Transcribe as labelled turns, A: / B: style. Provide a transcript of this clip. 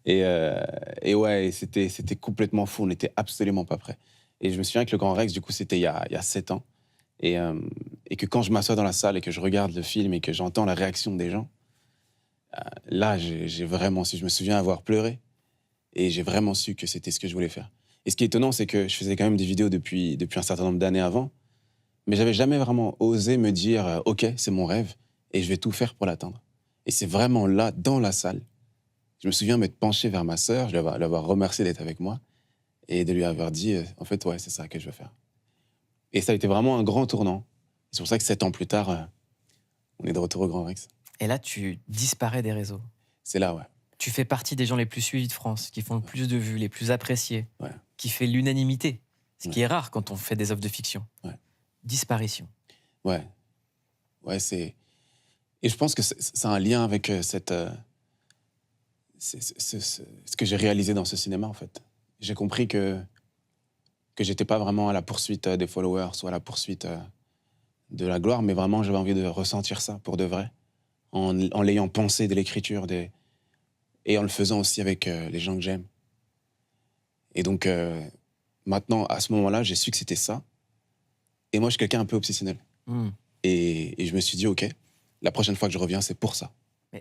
A: Et ouais, c'était complètement fou. On n'était absolument pas prêts. Et je me souviens que le Grand Rex, du coup, c'était il y a 7 ans. Et, euh, et que quand je m'assois dans la salle et que je regarde le film et que j'entends la réaction des gens, là, j'ai vraiment su. Je me souviens avoir pleuré. Et j'ai vraiment su que c'était ce que je voulais faire. Et ce qui est étonnant, c'est que je faisais quand même des vidéos depuis un certain nombre d'années avant. Mais j'avais jamais vraiment osé me dire, OK, c'est mon rêve et je vais tout faire pour l'atteindre. Et c'est vraiment là, dans la salle, je me souviens m'être penché vers ma sœur, je l'avoir remercié d'être avec moi et de lui avoir dit, en fait, ouais, c'est ça que je veux faire. Et ça a été vraiment un grand tournant. C'est pour ça que 7 ans plus tard, on est de retour au Grand Rex.
B: Et là, tu disparais des réseaux.
A: C'est là, ouais.
B: Tu fais partie des gens les plus suivis de France, qui font le plus de vues, les plus appréciés,
A: Ouais,
B: qui fait l'unanimité, ce qui
A: ouais,
B: est rare quand on fait des œuvres de fiction.
A: ouais,
B: Disparition.
A: ouais. Ouais, c'est... Et je pense que c'est un lien avec ce que j'ai réalisé dans ce cinéma, en fait. J'ai compris que j'étais pas vraiment à la poursuite des followers ou à la poursuite de la gloire, mais vraiment j'avais envie de ressentir ça pour de vrai, en l'ayant pensé de l'écriture, et en le faisant aussi avec les gens que j'aime. Et donc maintenant, à ce moment-là, j'ai su que c'était ça. Et moi, je suis quelqu'un un peu obsessionnel.
B: Hmm.
A: Et je me suis dit, OK, la prochaine fois que je reviens, c'est pour ça.